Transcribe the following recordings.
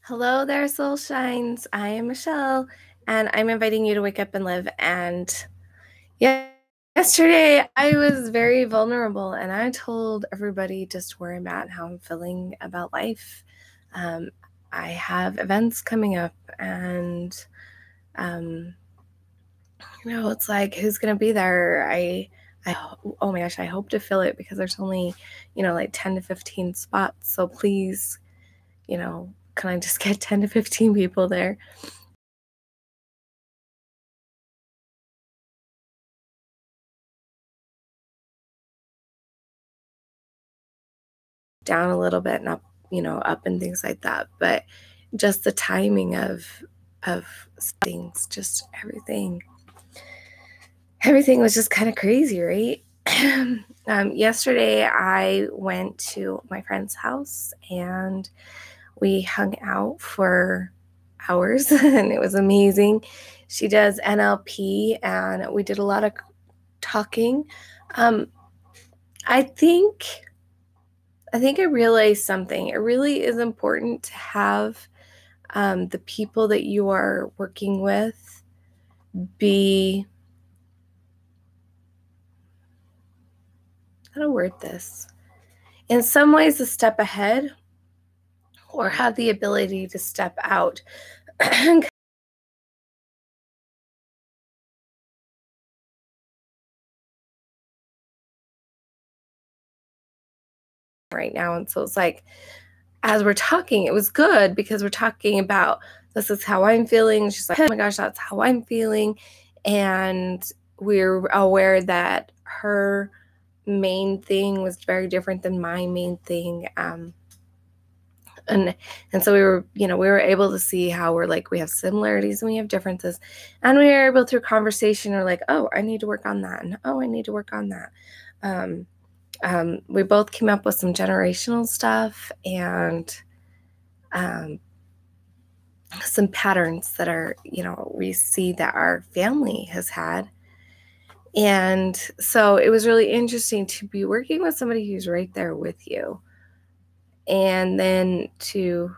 Hello there, Soul Shines. I am Michelle, and I'm inviting you to wake up and live. And yeah, yesterday I was very vulnerable, and I told everybody just where I'm at and how I'm feeling about life. I have events coming up, and it's like, who's gonna be there? Oh my gosh, I hope to fill it because there's only, like 10 to 15 spots. So please, can I just get 10 to 15 people there? Down a little bit and up and things like that. But just the timing of things, just everything was just kind of crazy, right? Yesterday I went to my friend's house and we hung out for hours and it was amazing. She does NLP and we did a lot of talking. I think I realized something. It really is important to have the people that you are working with be, how to word this, in some ways a step ahead or have the ability to step out. Right now. And so it's like, as we're talking, it was good because we're talking about this is how I'm feeling. She's like, oh my gosh, that's how I'm feeling. And we're aware that her main thing was very different than my main thing. And so we were able to see how we have similarities and we have differences. And we were able through conversation or like, oh, I need to work on that. And oh, I need to work on that. We both came up with some generational stuff and some patterns that are, we see that our family has had. And so it was really interesting to be working with somebody who's right there with you. And then to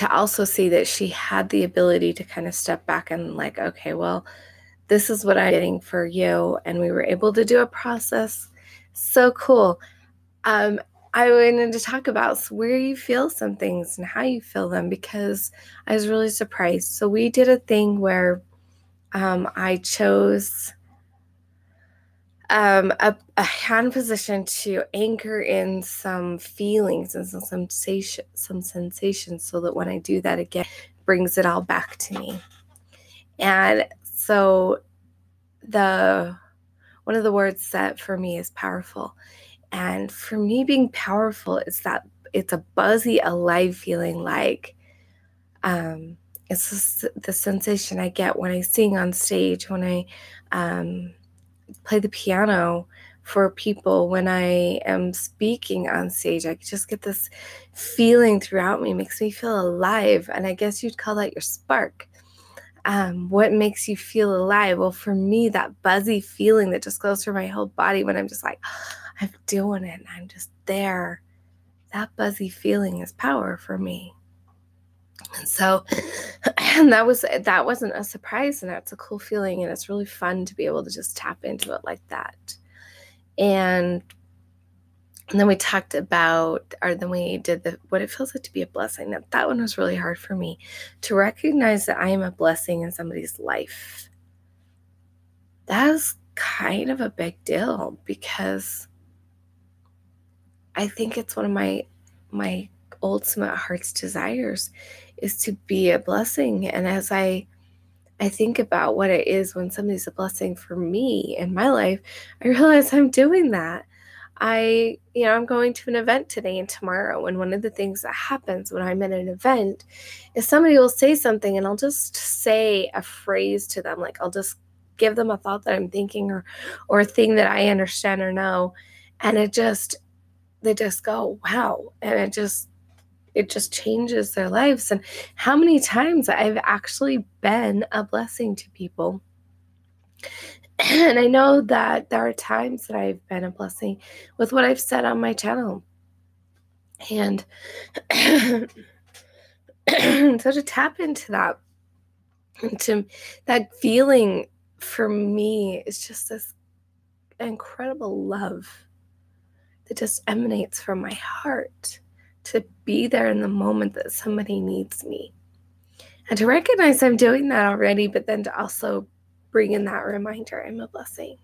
also see that she had the ability to kind of step back and like, okay, well, this is what I'm getting for you. And we were able to do a process. So cool. I wanted to talk about where you feel some things and how you feel them because I was really surprised. So we did a thing where I chose a hand position to anchor in some feelings and some sensations so that when I do that again, it brings it all back to me. And so one of the words that for me is powerful. And for me, being powerful is that it's a buzzy, alive feeling like it's just the sensation I get when I sing on stage, when I play the piano for people, when I am speaking on stage. I just get this feeling throughout me, makes me feel alive. And I guess you'd call that your spark. What makes you feel alive? Well, for me, that buzzy feeling that just goes through my whole body when I'm just like, I'm doing it and I'm just there. That buzzy feeling is power for me. And so and that wasn't a surprise, and that's a cool feeling, and it's really fun to be able to just tap into it like that. And then we talked about, or then we did what it feels like to be a blessing. That one was really hard for me, to recognize that I am a blessing in somebody's life. That is kind of a big deal because I think it's one of my ultimate heart's desires is to be a blessing. And as I think about what it is when somebody's a blessing for me in my life, I realize I'm doing that. I'm going to an event today and tomorrow, and one of the things that happens when I'm at an event is somebody will say something and I'll just say a phrase to them. Like I'll just give them a thought that I'm thinking or a thing that I understand or know. And they just go, wow. And it just changes their lives. And how many times I've actually been a blessing to people. And I know that there are times that I've been a blessing with what I've said on my channel. And so to tap into that feeling for me is just this incredible love that just emanates from my heart to be there in the moment that somebody needs me. And to recognize I'm doing that already, but then to also bring in that reminder I'm a blessing.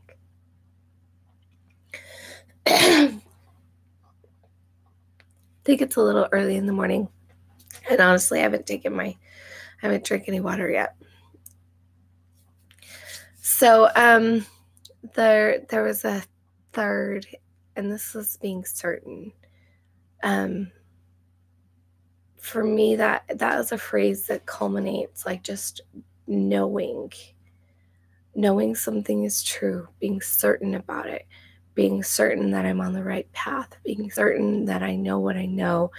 I think it's a little early in the morning. And honestly, I haven't drank any water yet. So there was a third, and this was being certain. For me, that is a phrase that culminates like just knowing something is true, being certain about it, being certain that I'm on the right path, being certain that I know what I know,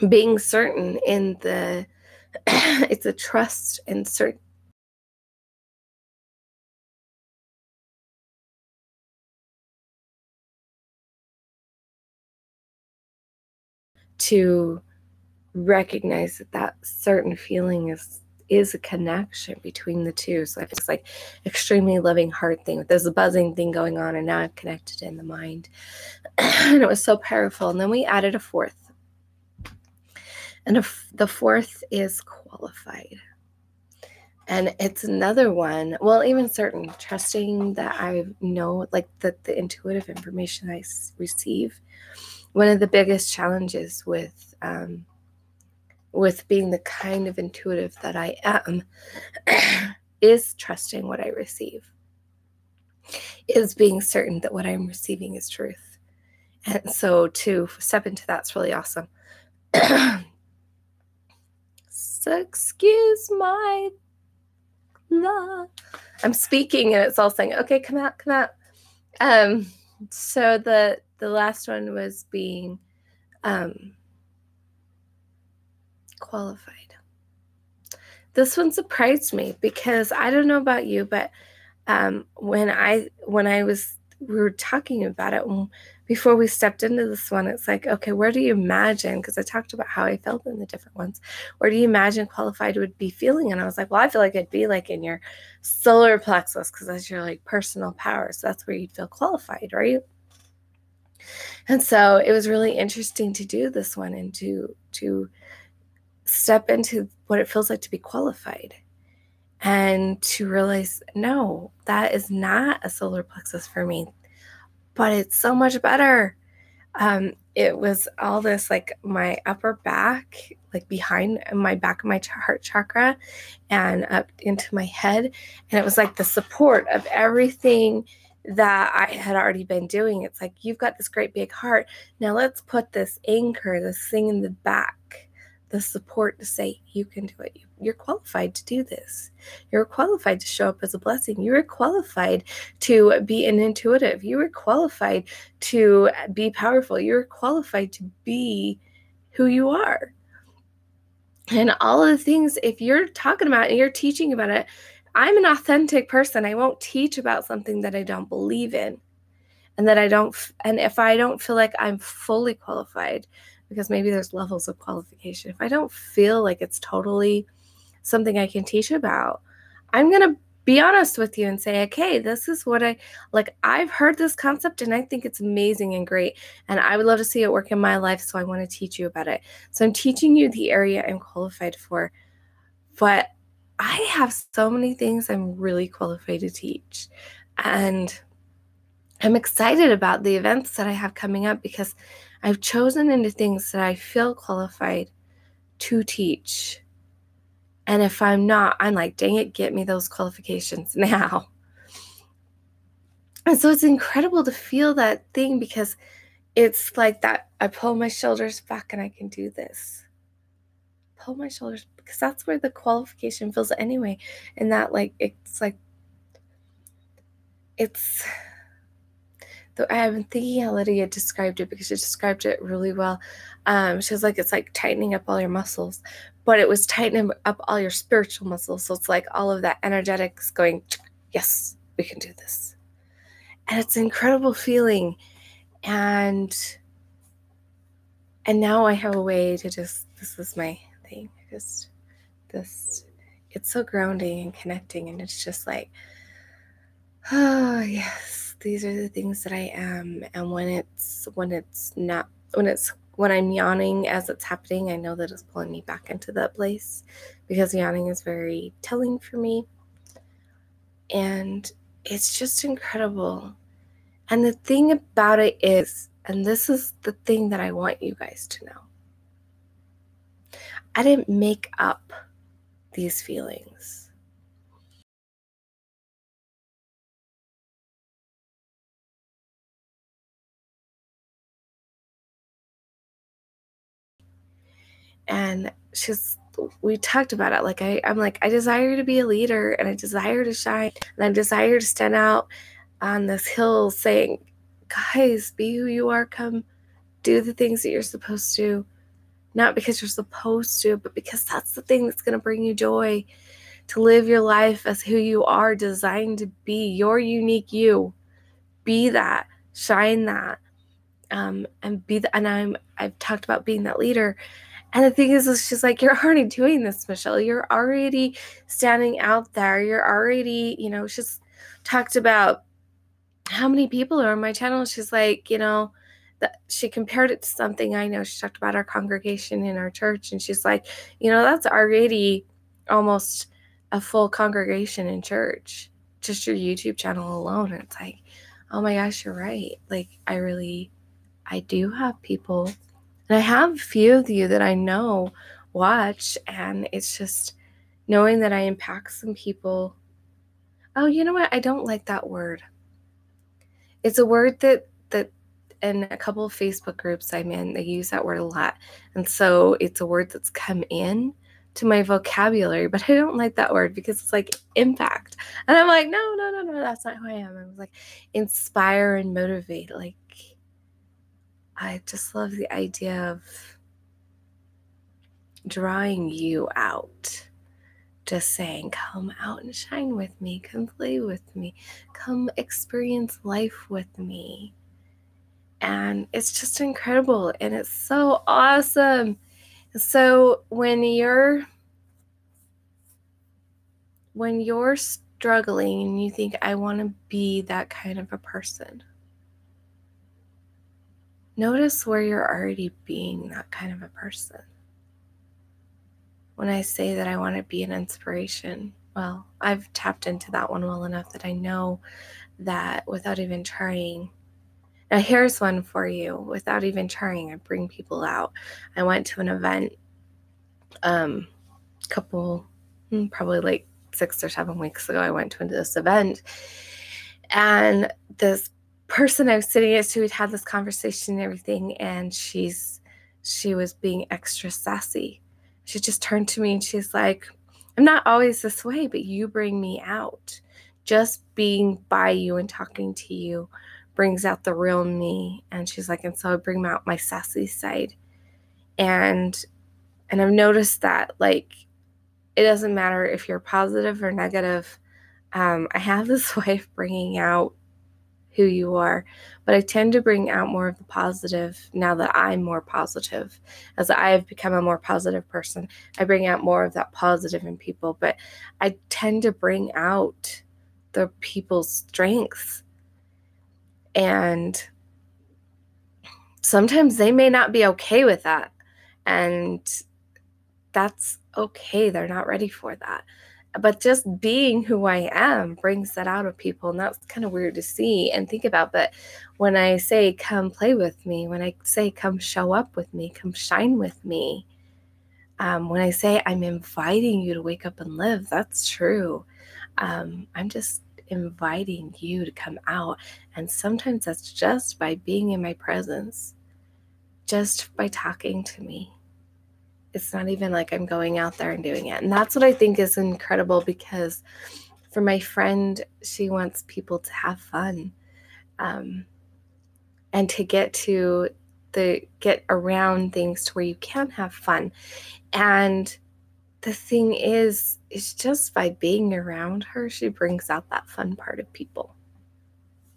being certain in the it's a trust and certain to recognize that certain feeling is a connection between the two. So it's like extremely loving heart thing. There's a buzzing thing going on, and now I've connected in the mind. And it was so powerful. And then we added a fourth. And the fourth is qualified. And it's another one, well, even certain, trusting that I know, like the intuitive information I receive. One of the biggest challenges with being the kind of intuitive that I am is trusting what I receive, is being certain that what I'm receiving is truth. And so to step into that's really awesome. So excuse my love. I'm speaking and it's all saying, okay, come out. So the last one was being qualified. This one surprised me because I don't know about you, but we were talking about it before we stepped into this one, it's like, okay, where do you imagine, because I talked about how I felt in the different ones, where do you imagine qualified would be feeling? And I was like, well, I feel like it'd be like in your solar plexus, because that's your like personal power, so that's where you'd feel qualified, right? And so it was really interesting to do this one and to step into what it feels like to be qualified. And to realize, no, that is not a solar plexus for me, but it's so much better. It was all this, like my upper back, like behind my back of my heart chakra and up into my head. And it was like the support of everything that I had already been doing. It's like, you've got this great big heart. Now let's put this anchor, this thing in the back, the support to say, you can do it. You're qualified to do this. You're qualified to show up as a blessing. You are qualified to be an intuitive. You are qualified to be powerful. You're qualified to be who you are. And all of the things, if you're talking about it and you're teaching about it, I'm an authentic person. I won't teach about something that I don't believe in and if I don't feel like I'm fully qualified, because maybe there's levels of qualification. If I don't feel like it's totally something I can teach about, I'm going to be honest with you and say, okay, this is what I've heard this concept and I think it's amazing and great. And I would love to see it work in my life. So I want to teach you about it. So I'm teaching you the area I'm qualified for, but I have so many things I'm really qualified to teach. And I'm excited about the events that I have coming up because I've chosen into things that I feel qualified to teach. And if I'm not, I'm like, dang it, get me those qualifications now. And so it's incredible to feel that thing because it's like that. I pull my shoulders back and I can do this. Pull my shoulders, because that's where the qualification feels anyway. And that, like, it's I've been thinking how Lydia described it because she described it really well. She was like, it's like tightening up all your muscles, but it was tightening up all your spiritual muscles. So it's like all of that energetics going, yes, we can do this. And it's an incredible feeling. And now I have a way to this is my thing. It's so grounding and connecting. And it's just like, oh yes, these are the things that I am. And when I'm yawning as it's happening, I know that it's pulling me back into that place, because yawning is very telling for me. And it's just incredible. And the thing about it is, and this is the thing that I want you guys to know, I didn't make up these feelings. And we talked about it. Like I'm like, I desire to be a leader, and I desire to shine, and I desire to stand out on this hill saying, guys, be who you are, come do the things that you're supposed to, not because you're supposed to, but because that's the thing that's going to bring you joy, to live your life as who you are designed to be, your unique you. Be that, shine that, and be that. And I've talked about being that leader. And the thing is she's like, you're already doing this, Michelle. You're already standing out there. You're already, she's talked about how many people are on my channel. She's like, that she compared it to something I know. She talked about our congregation in our church. And she's like, that's already almost a full congregation in church, just your YouTube channel alone. And it's like, oh my gosh, you're right. Like, I do have people. And I have a few of you that I know watch, and it's just knowing that I impact some people. Oh, you know what? I don't like that word. It's a word that in a couple of Facebook groups I'm in, they use that word a lot. And so it's a word that's come in to my vocabulary, but I don't like that word because it's like impact. And I'm like, no, that's not who I am. I was like, inspire and motivate. Like, I just love the idea of drawing you out, just saying, come out and shine with me, come play with me, come experience life with me. And it's just incredible, and it's so awesome. So when you're struggling and you think, I want to be that kind of a person, notice where you're already being that kind of a person. When I say that I want to be an inspiration, well, I've tapped into that one well enough that I know that without even trying. Now here's one for you. Without even trying, I bring people out. I went to an event probably like 6 or 7 weeks ago. I went to this event, and this person I was sitting next to, we'd had this conversation and everything, and she was being extra sassy. She just turned to me and she's like, I'm not always this way, but you bring me out. Just being by you and talking to you brings out the real me. And she's like, and so I bring out my sassy side. And I've noticed that, like, it doesn't matter if you're positive or negative. I have this way of bringing out who you are, but I tend to bring out more of the positive now that I'm more positive. As I have become a more positive person, I bring out more of that positive in people, but I tend to bring out the people's strengths. And sometimes they may not be okay with that, and that's okay. They're not ready for that. But just being who I am brings that out of people. And that's kind of weird to see and think about. But when I say, come play with me, when I say, come show up with me, come shine with me, when I say I'm inviting you to wake up and live, that's true. I'm just inviting you to come out. And sometimes that's just by being in my presence, just by talking to me. It's not even like I'm going out there and doing it. And that's what I think is incredible, because for my friend, she wants people to have fun. and to get around things to where you can have fun. And the thing is just by being around her, she brings out that fun part of people.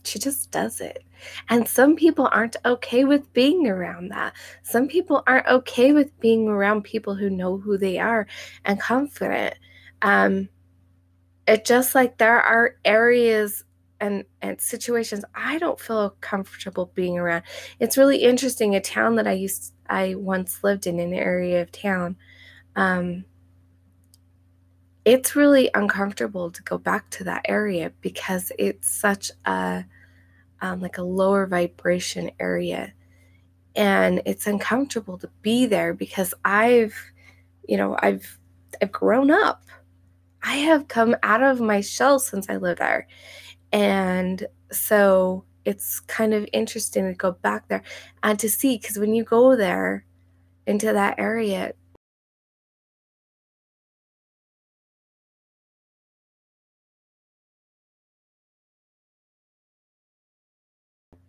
She just does it. And some people aren't okay with being around that. Some people aren't okay with being around people who know who they are and confident. It just like there are areas and situations I don't feel comfortable being around. It's really interesting. A town that I once lived in an area of town. It's really uncomfortable to go back to that area because it's such a like a lower vibration area, and it's uncomfortable to be there because I've grown up. I have come out of my shell since I lived there. And so it's kind of interesting to go back there and to see, because when you go there into that area,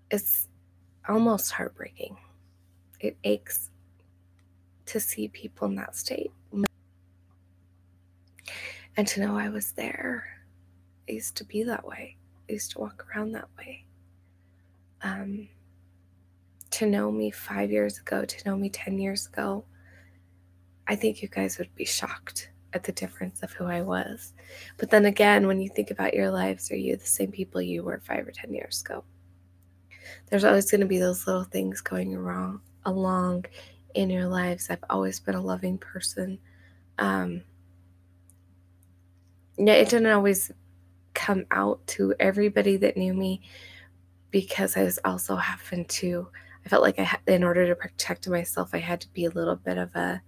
it's almost heartbreaking. It aches to see people in that state and to know I was there. I used to be that way. I used to walk around that way. To know me 5 years ago, to know me 10 years ago, I think you guys would be shocked at the difference of who I was. But then again, when you think about your lives, are you the same people you were 5 or 10 years ago? There's always going to be those little things going wrong along in your lives. I've always been a loving person. Yeah, it didn't always come out to everybody that knew me, because I was also having to, I felt like in order to protect myself, I had to be a little bit of a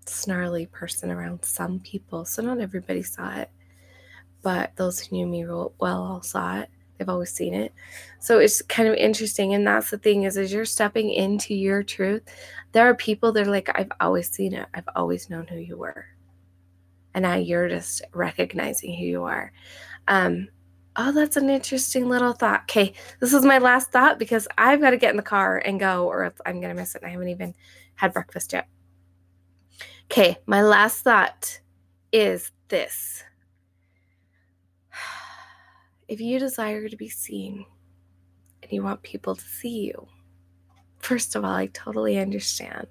snarly person around some people. So not everybody saw it, but those who knew me well all saw it. They've always seen it. So it's kind of interesting. And that's the thing is, as you're stepping into your truth, there are people that are like, I've always seen it. I've always known who you were. And now you're just recognizing who you are. Oh, that's an interesting little thought. Okay, this is my last thought because I've got to get in the car and go, or else I'm going to miss it. And I haven't even had breakfast yet. Okay, my last thought is this. If you desire to be seen and you want people to see you, first of all, I totally understand,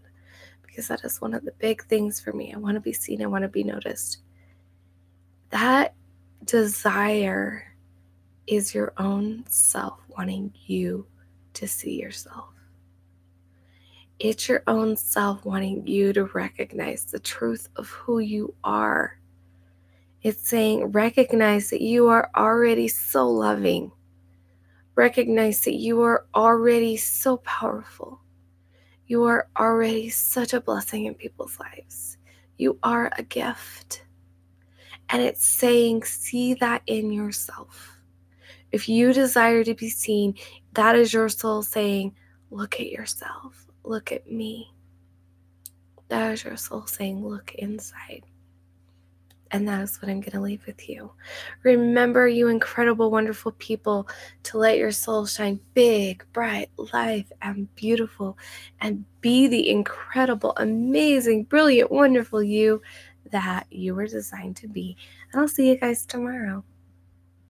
because that is one of the big things for me. I want to be seen. I want to be noticed. That desire is your own self wanting you to see yourself. It's your own self wanting you to recognize the truth of who you are. It's saying, recognize that you are already so loving. Recognize that you are already so powerful. You are already such a blessing in people's lives. You are a gift. And it's saying, see that in yourself. If you desire to be seen, that is your soul saying, look at yourself. Look at me. That is your soul saying, look inside. And that is what I'm going to leave with you. Remember, you incredible, wonderful people, to let your soul shine big, bright, life, and beautiful, and be the incredible, amazing, brilliant, wonderful you that you were designed to be. And I'll see you guys tomorrow.